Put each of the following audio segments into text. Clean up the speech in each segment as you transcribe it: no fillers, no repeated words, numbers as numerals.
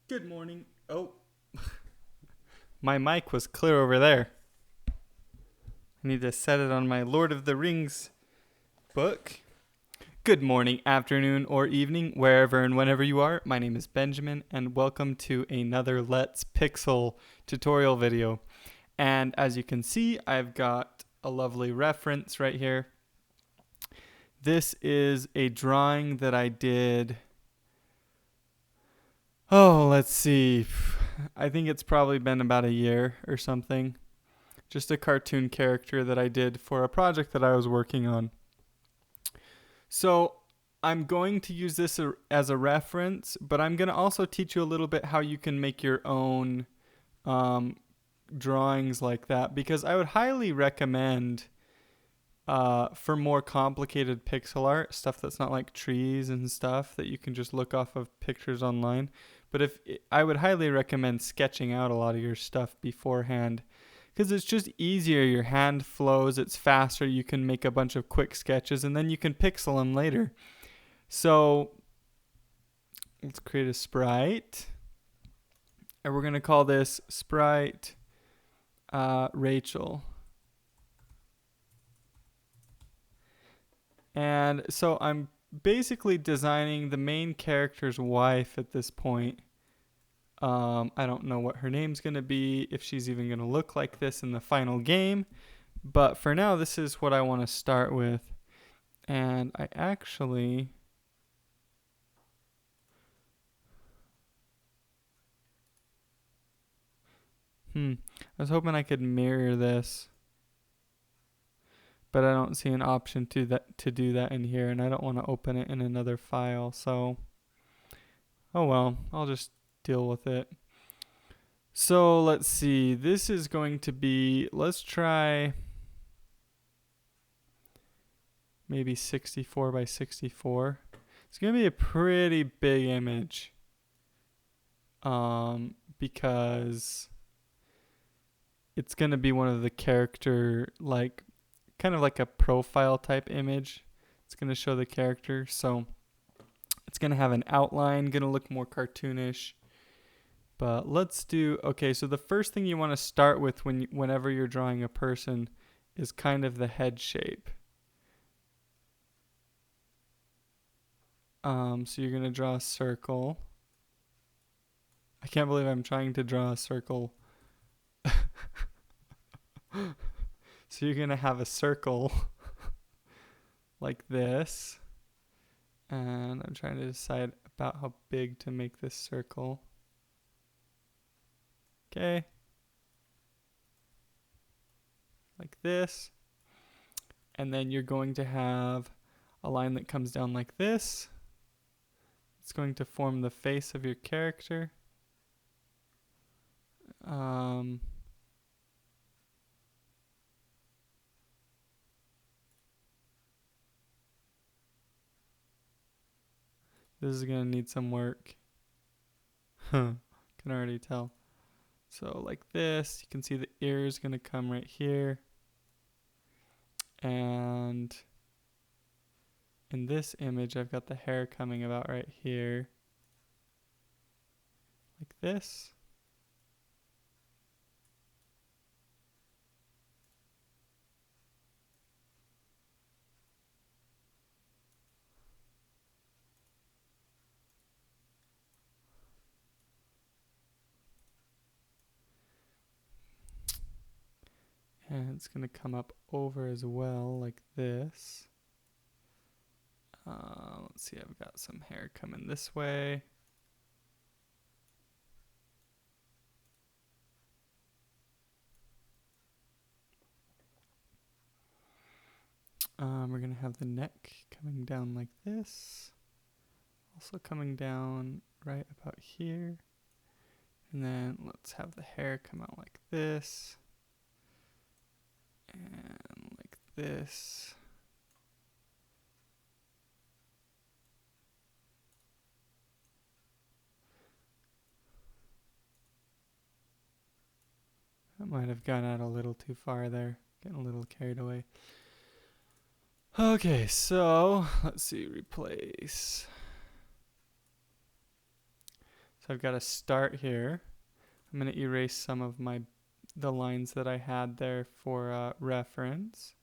Good morning. Oh, my mic was clear over there. I need to set it on my Lord of the Rings book. Good morning, afternoon, or evening, wherever and whenever you are. My name is Benjamin, and welcome to another Let's Pixel tutorial video. And as you can see, I've got a lovely reference right here. This is a drawing that I did. Oh, let's see. I think it's probably been about a year or something. Just a cartoon character that I did for a project that I was working on. So I'm going to use this as a reference, but I'm going to also teach you a little bit how you can make your own drawings like that, because I would highly recommend for more complicated pixel art, stuff that's not like trees and stuff that you can just look off of pictures online. But I would highly recommend sketching out a lot of your stuff beforehand, because it's just easier. Your hand flows, it's faster, you can make a bunch of quick sketches and then you can pixel them later. So let's create a sprite, and we're going to call this sprite Rachel. And so I'm basically designing the main character's wife at this point. I don't know what her name's going to be, if she's even going to look like this in the final game. But for now, this is what I want to start with. And I actually... I was hoping I could mirror this, but I don't see an option to do that in here, and I don't want to open it in another file. So, oh well, I'll just deal with it. So let's see, this is going to be, let's try maybe 64 by 64. It's going to be a pretty big image, because it's going to be one of the character, like, kind of like a profile type image. It's going to show the character, so it's going to have an outline, going to look more cartoonish. But let's do, okay, so the first thing you want to start with whenever you're drawing a person is kind of the head shape. So you're going to draw a circle. I can't believe I'm trying to draw a circle. So you're going to have a circle like this. And I'm trying to decide about how big to make this circle. Okay. Like this. And then you're going to have a line that comes down like this. It's going to form the face of your character. This is going to need some work. Can already tell. So like this, you can see the ear is going to come right here. And in this image, I've got the hair coming about right here. Like this. And it's going to come up over as well, like this. Let's see, I've got some hair coming this way. We're going to have the neck coming down like this. Also coming down right about here. And then let's have the hair come out like this. And like this. That might have gone out a little too far there. Getting a little carried away. Okay, so let's see, replace. So So I've got to start here. I'm going to erase some of the lines that I had there for reference.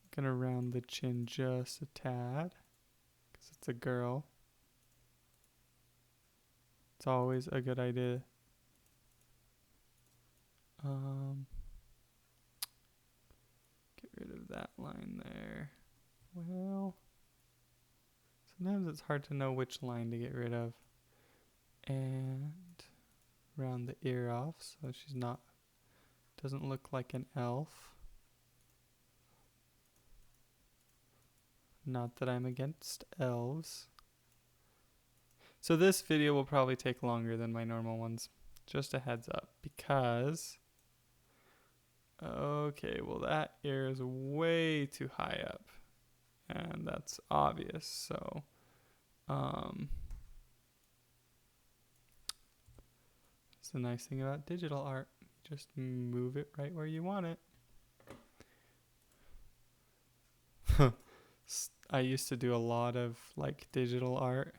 I'm going to round the chin just a tad because it's a girl. It's always a good idea. Get rid of that line there. Well, sometimes it's hard to know which line to get rid of. And round the ear off so she's doesn't look like an elf. Not that I'm against elves. So this video will probably take longer than my normal ones. Just a heads up, because okay, well that ear is way too high up, and that's obvious. So it's the nice thing about digital art. Just move it right where you want it. I used to do a lot of like digital art,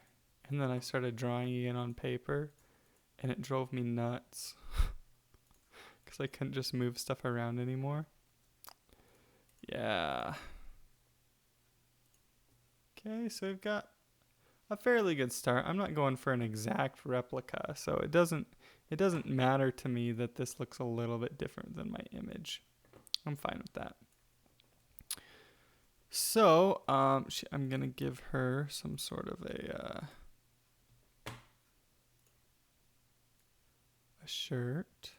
and then I started drawing again on paper, and it drove me nuts because I couldn't just move stuff around anymore. Yeah. Okay, so we've got a fairly good start. I'm not going for an exact replica, so it doesn't matter to me that this looks a little bit different than my image. I'm fine with that. So I'm gonna give her some sort of a shirt.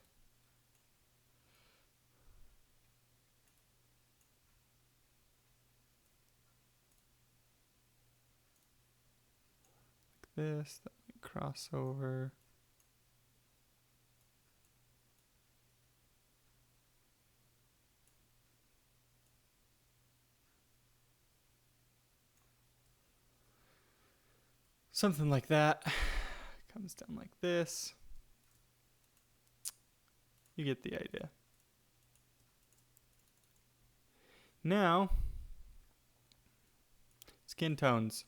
Like this, that might cross over. Something like that. Comes down like this. You get the idea. Now, skin tones.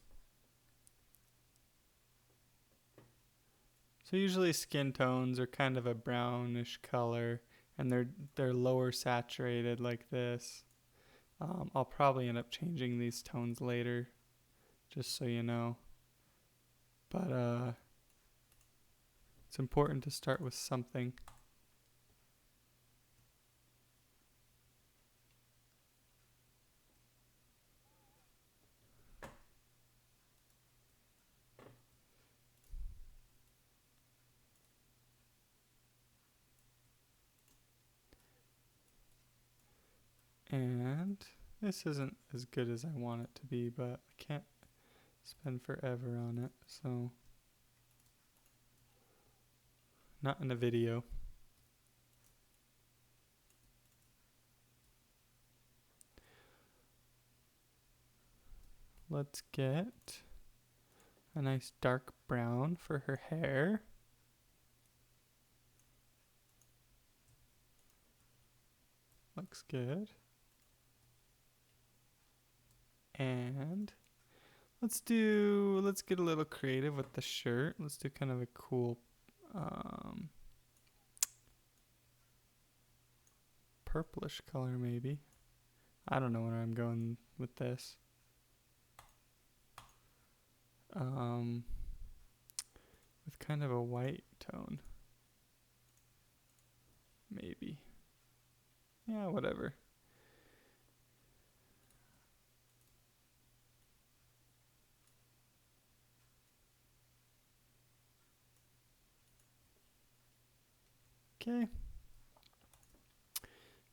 So usually skin tones are kind of a brownish color, and they're lower saturated like this. I'll probably end up changing these tones later, just so you know. But it's important to start with something. And this isn't as good as I want it to be, but I can't spend forever on it, so not in a video. Let's get a nice dark brown for her hair. Looks good. And let's get a little creative with the shirt. Let's do kind of a cool purplish color maybe. I don't know where I'm going with this. With kind of a white tone. Maybe. Yeah, whatever. Okay.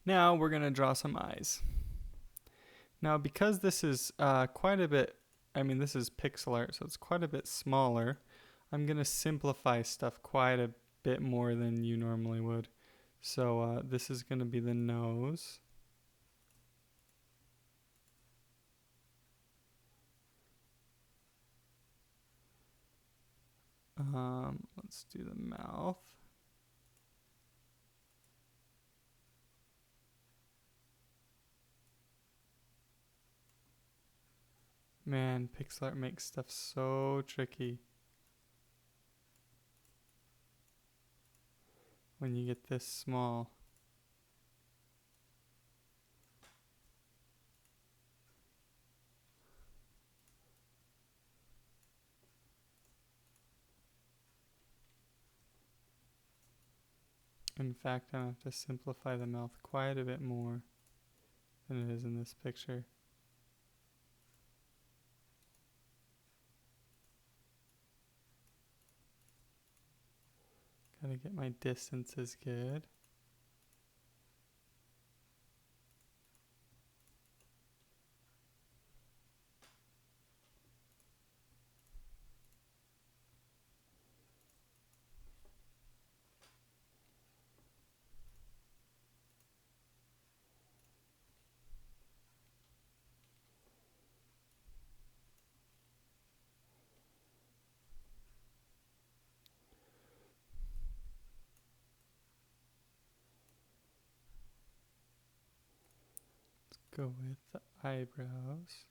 Now we're going to draw some eyes. Now because this is quite a bit, this is pixel art, so it's quite a bit smaller, I'm going to simplify stuff quite a bit more than you normally would. So this is going to be the nose. Let's do the mouth. Man, pixel art makes stuff so tricky when you get this small. In fact, I have to simplify the mouth quite a bit more than it is in this picture. Gotta get my distances good. Go with the eyebrows.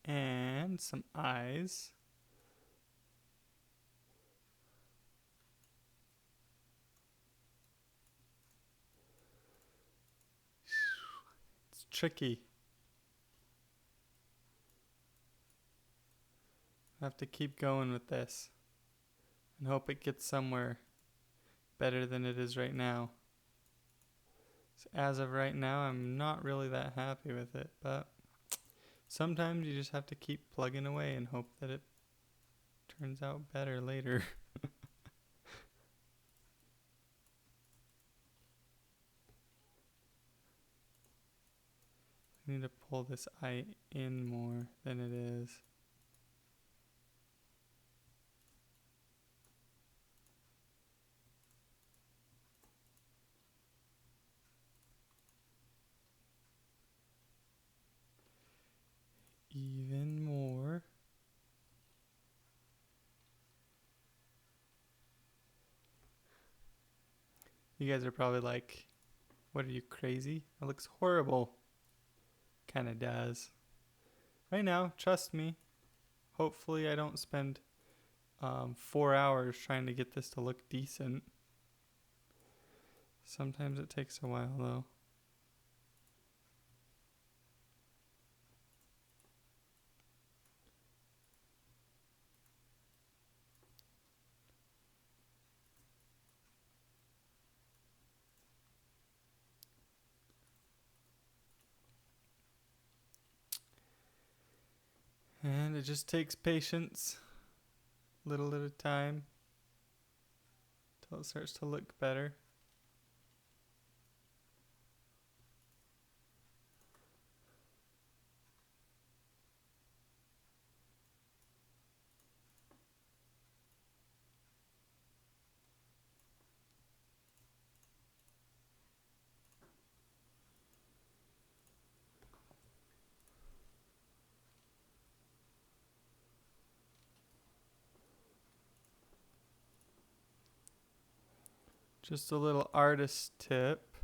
And some eyes. It's tricky. I have to keep going with this and hope it gets somewhere better than it is right now. So as of right now, I'm not really that happy with it, but sometimes you just have to keep plugging away and hope that it turns out better later. I need to pull this eye in more than it is. Even more. You guys are probably like, what are you, crazy? It looks horrible. Kinda does. Right now, trust me. Hopefully I don't spend 4 hours trying to get this to look decent. Sometimes it takes a while though. And it just takes patience, little at a time, till it starts to look better. Just a little artist tip.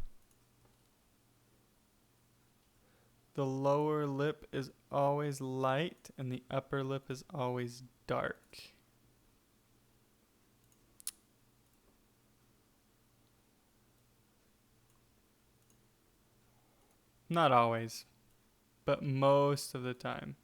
The lower lip is always light and the upper lip is always dark. Not always, but most of the time.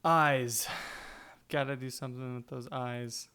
Eyes. Gotta do something with those eyes.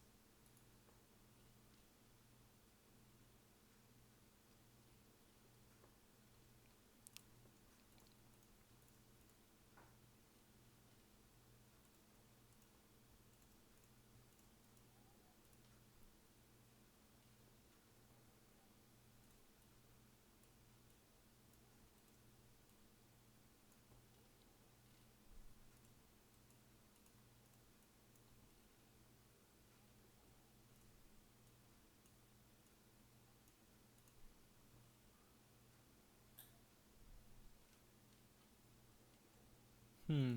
Hmm.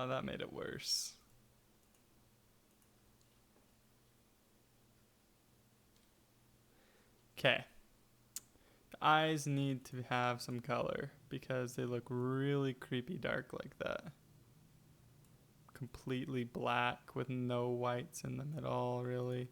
That made it worse. Okay. The eyes need to have some color because they look really creepy dark like that. Completely black with no whites in them at all, really.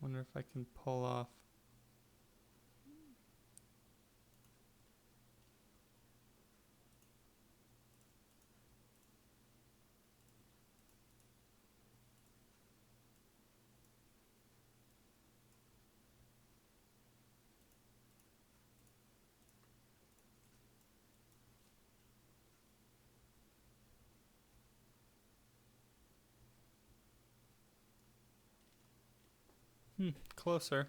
Wonder if I can pull off. Closer.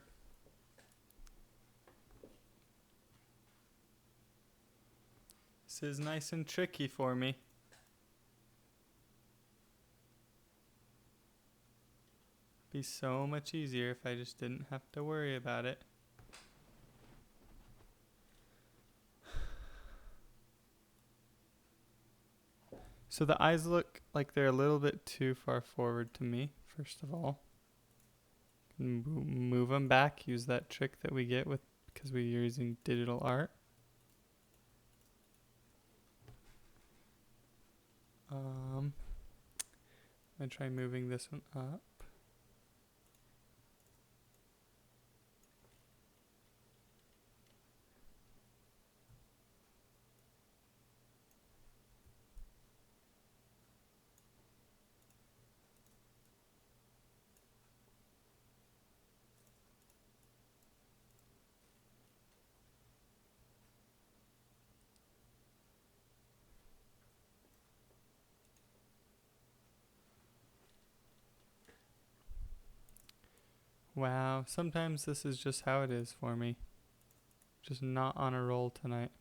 This is nice and tricky for me. Be so much easier if I just didn't have to worry about it. So the eyes look like they're a little bit too far forward to me, first of all. Move them back, use that trick that we get with because we're using digital art. I'm gonna try moving this one up. Wow, sometimes this is just how it is for me. Just not on a roll tonight.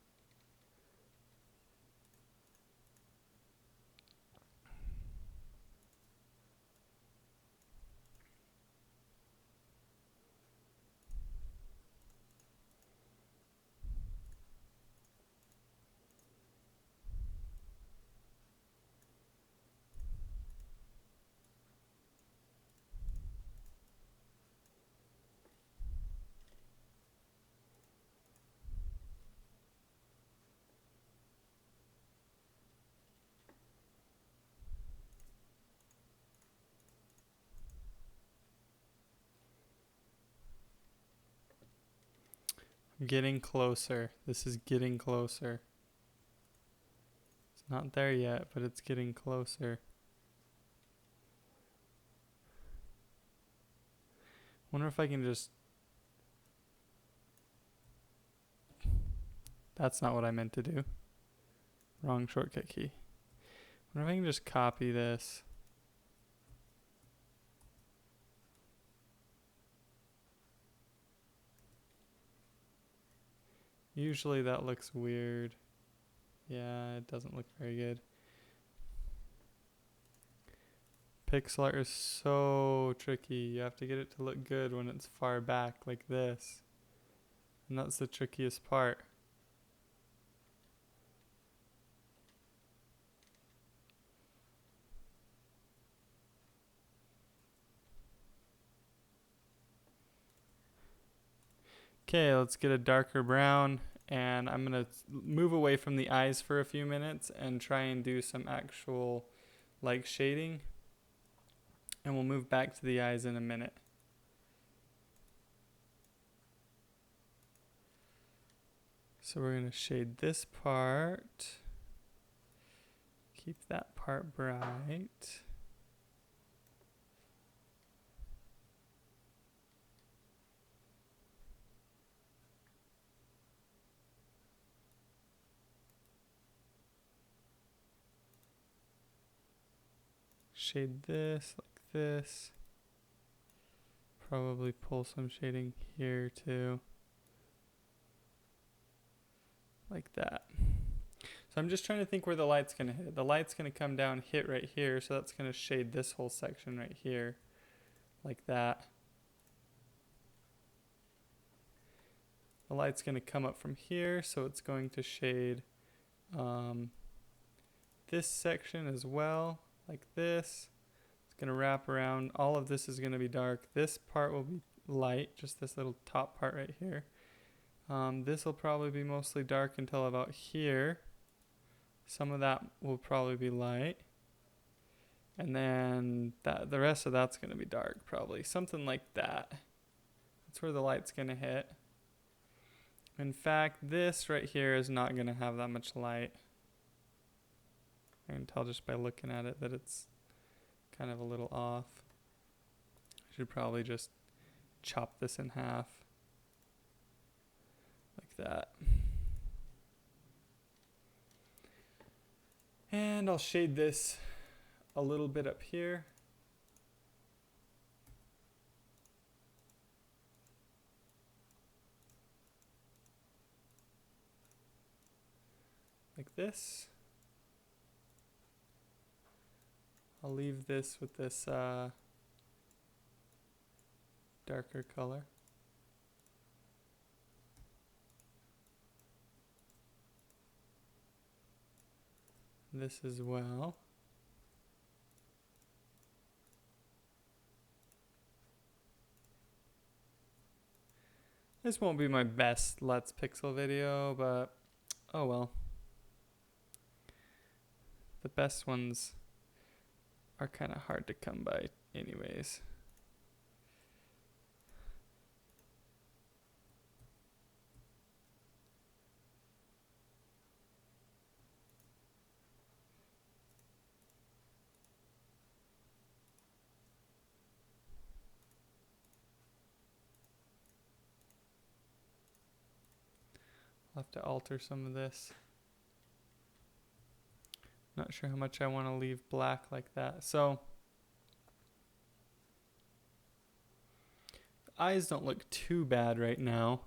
I'm getting closer. This is getting closer. It's not there yet, but it's getting closer. Wonder if I can just... That's not what I meant to do. Wrong shortcut key. Wonder if I can just copy this. Usually that looks weird. Yeah, it doesn't look very good. Pixel art is so tricky. You have to get it to look good when it's far back like this. And that's the trickiest part. Okay, let's get a darker brown. And I'm going to move away from the eyes for a few minutes and try and do some actual like shading. And we'll move back to the eyes in a minute. So we're going to shade this part. Keep that part bright. shade this like this. Probably pull some shading here too. Like that. So I'm just trying to think where the light's going to hit. The light's going to come down, hit right here, so that's going to shade this whole section right here. Like that. The light's going to come up from here, so it's going to shade this section as well, like this. It's going to wrap around. All of this is going to be dark. This part will be light, just this little top part right here. This will probably be mostly dark until about here. Some of that will probably be light. And then the rest of that's going to be dark, probably. Something like that. That's where the light's going to hit. In fact, this right here is not going to have that much light. I can tell just by looking at it that it's kind of a little off. I should probably just chop this in half. Like that. And I'll shade this a little bit up here. Like this. I'll leave this with this darker color. This as well. This won't be my best Let's Pixel video, but oh well. The best ones are kind of hard to come by anyways. I'll have to alter some of this. Not sure how much I want to leave black like that. So the eyes don't look too bad right now.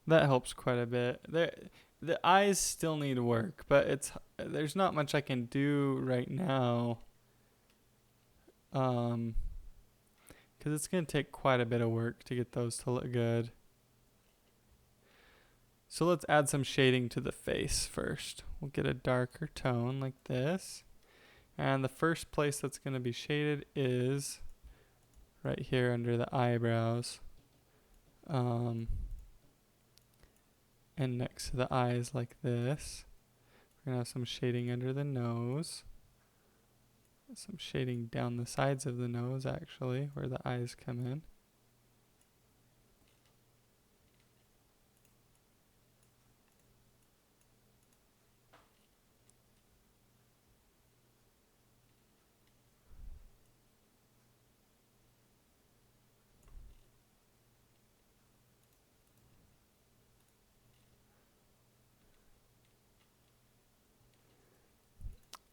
That helps quite a bit. The eyes still need work, but there's not much I can do right now. Because it's going to take quite a bit of work to get those to look good. So let's add some shading to the face first. We'll get a darker tone like this. And the first place that's going to be shaded is right here under the eyebrows. And next to the eyes like this. We're going to have some shading under the nose. Some shading down the sides of the nose actually, where the eyes come in.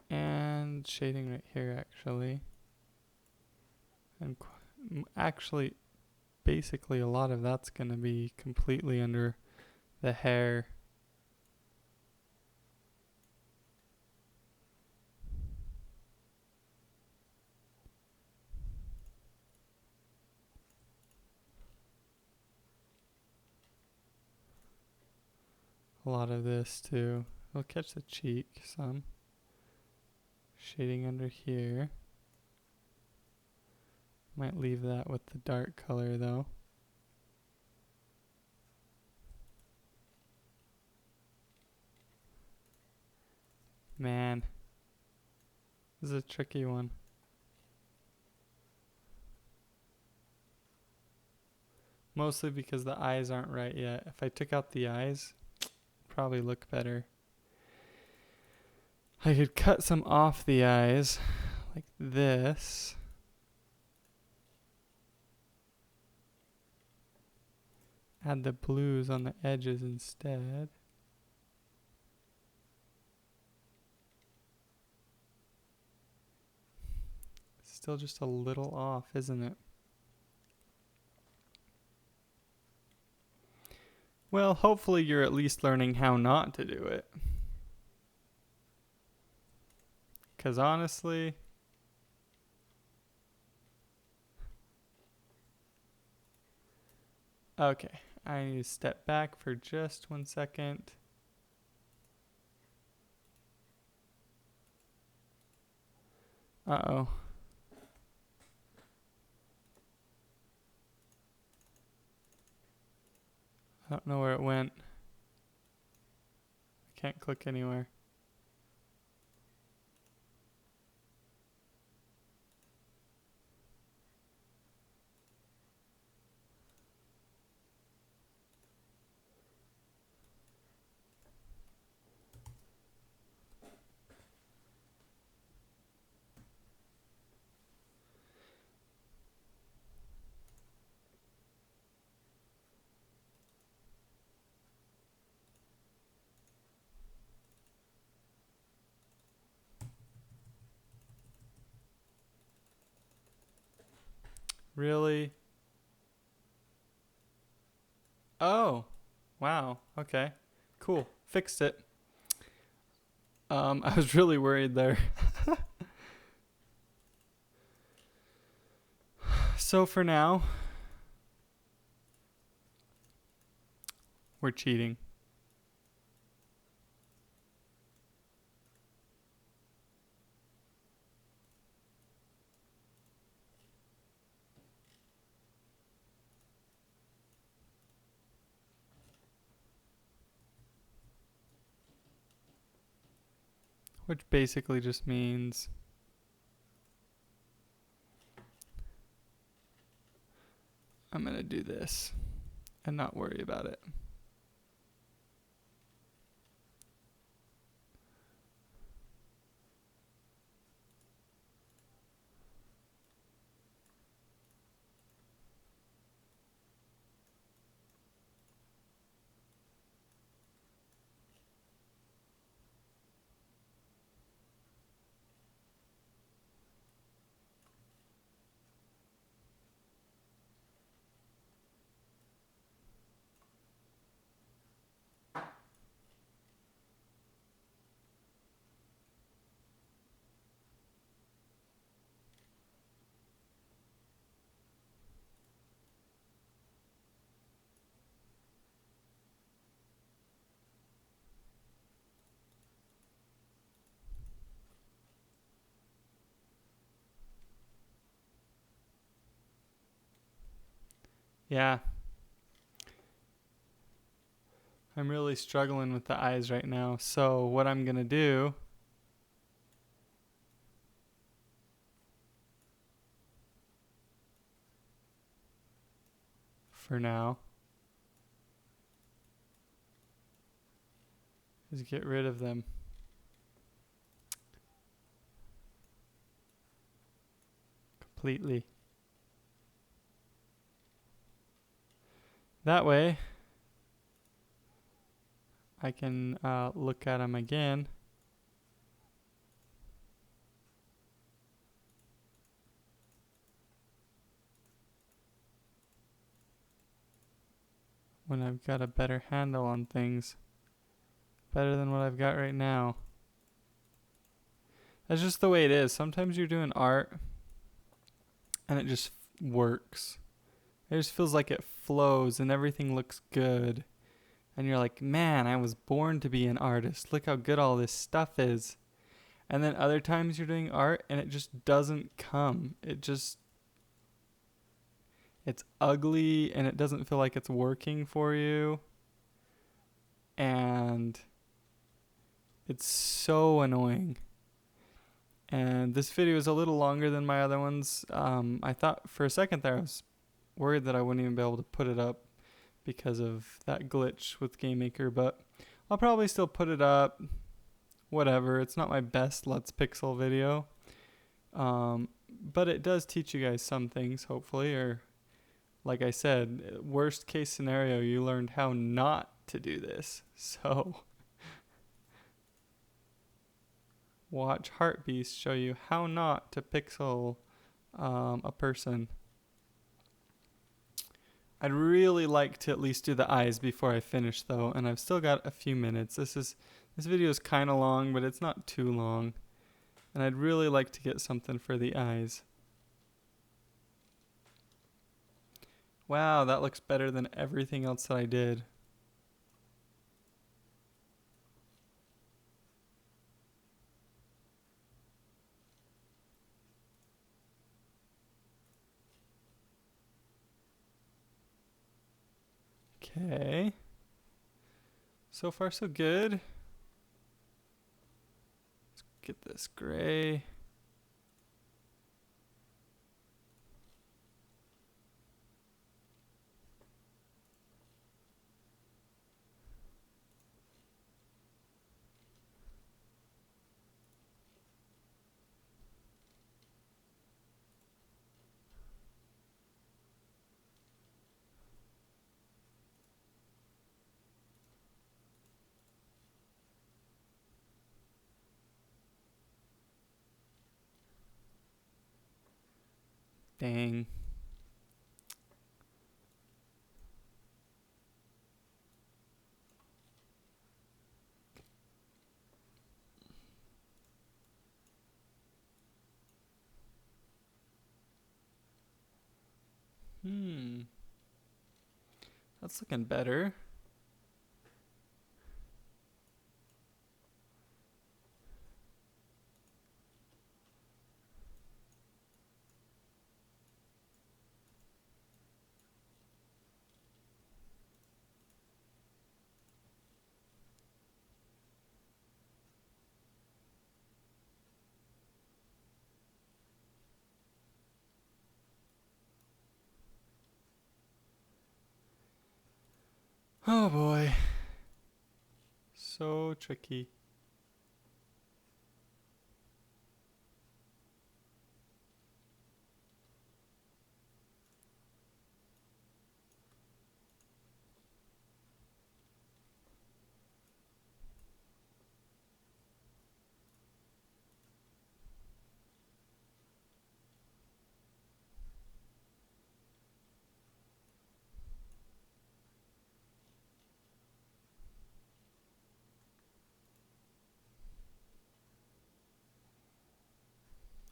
And shading right here actually. And actually, basically a lot of that's going to be completely under the hair. A lot of this too. We'll catch the cheek some. Shading under here. Might leave that with the dark color though. Man, this is a tricky one. Mostly because the eyes aren't right yet. If I took out the eyes, it'd probably look better. I could cut some off the eyes like this. add the blues on the edges instead. Still just a little off, isn't it? Well, hopefully you're at least learning how not to do it. Because honestly, okay, I need to step back for just 1 second. Uh-oh. I don't know where it went. I can't click anywhere. Really? Oh, wow. Okay, cool. Fixed it. I was really worried there. So for now, we're cheating. Which basically just means I'm going to do this and not worry about it. Yeah. I'm really struggling with the eyes right now. So what I'm going to do for now is get rid of them. Completely. That way, I can look at them again. When I've got a better handle on things. Better than what I've got right now. That's just the way it is. Sometimes you're doing art and it just works. It just feels like it flows and everything looks good. And you're like, man, I was born to be an artist. Look how good all this stuff is. And then other times you're doing art and it just doesn't come. It's ugly and it doesn't feel like it's working for you. And it's so annoying. And this video is a little longer than my other ones. I thought for a second there I was worried that I wouldn't even be able to put it up because of that glitch with GameMaker, but I'll probably still put it up. Whatever, it's not my best Let's Pixel video. But it does teach you guys some things, hopefully, or like I said, worst case scenario, you learned how not to do this. So watch Heartbeast show you how not to pixel a person. I'd really like to at least do the eyes before I finish though, and I've still got a few minutes. This video is kind of long, but it's not too long. And I'd really like to get something for the eyes. Wow, that looks better than everything else that I did. Okay. So far, so good. Let's get this gray. Dang. That's looking better. Oh boy. So tricky.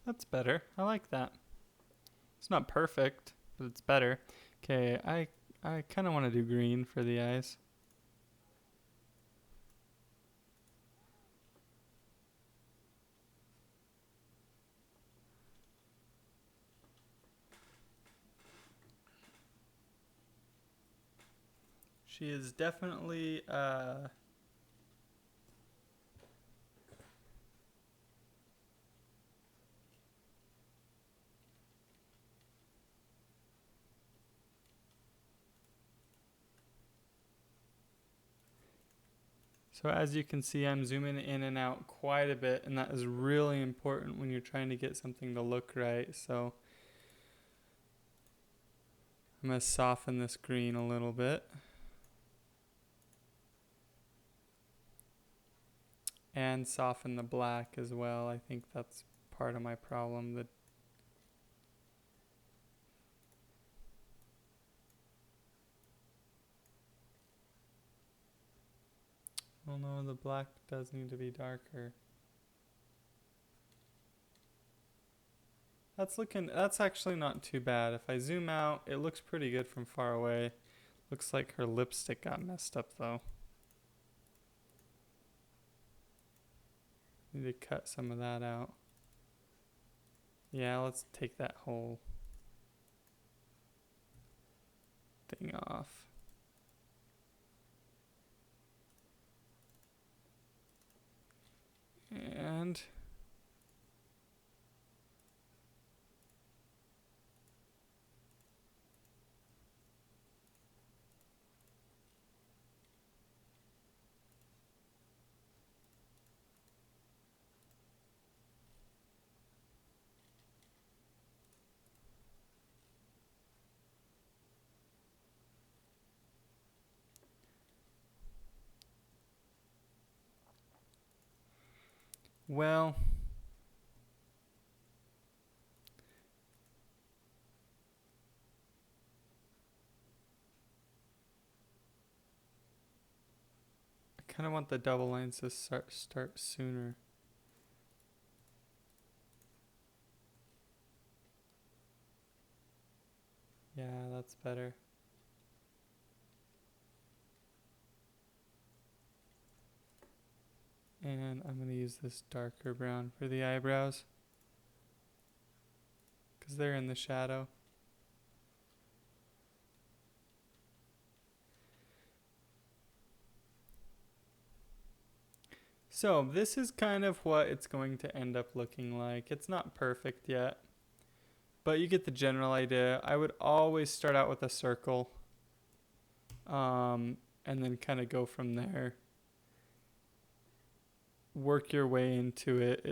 That's better. I like that. It's not perfect, but it's better. Okay, I kind of want to do green for the eyes. She is definitely so as you can see, I'm zooming in and out quite a bit, and that is really important when you're trying to get something to look right. So I'm going to soften this green a little bit. And soften the black as well. I think that's part of my problem. Oh no, the black does need to be darker. That's actually not too bad. If I zoom out, it looks pretty good from far away. Looks like her lipstick got messed up though. Need to cut some of that out. Yeah, let's take that whole thing off. And Well, I kind of want the double lines to start sooner. Yeah, that's better. And I'm going to use this darker brown for the eyebrows, because they're in the shadow. So this is kind of what it's going to end up looking like. It's not perfect yet, but you get the general idea. I would always start out with a circle, and then kind of go from there. Work your way into it.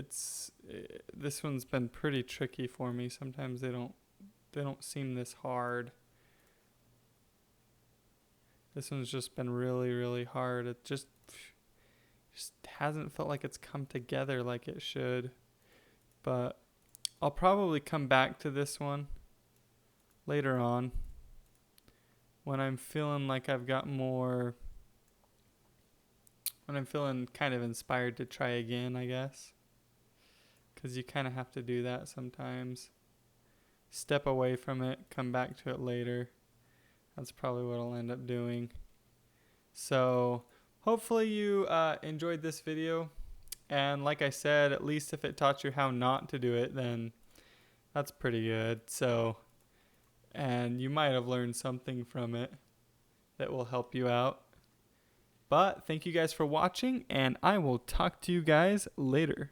This one's been pretty tricky for me. Sometimes they don't seem this hard. This one's just been really, really hard. It just hasn't felt like it's come together like it should. But I'll probably come back to this one later on when I'm feeling like I've got more, when I'm feeling kind of inspired to try again, I guess. Because you kind of have to do that sometimes. Step away from it, come back to it later. That's probably what I'll end up doing. So hopefully you enjoyed this video. And like I said, at least if it taught you how not to do it, then that's pretty good. So, and you might have learned something from it that will help you out. But thank you guys for watching, and I will talk to you guys later.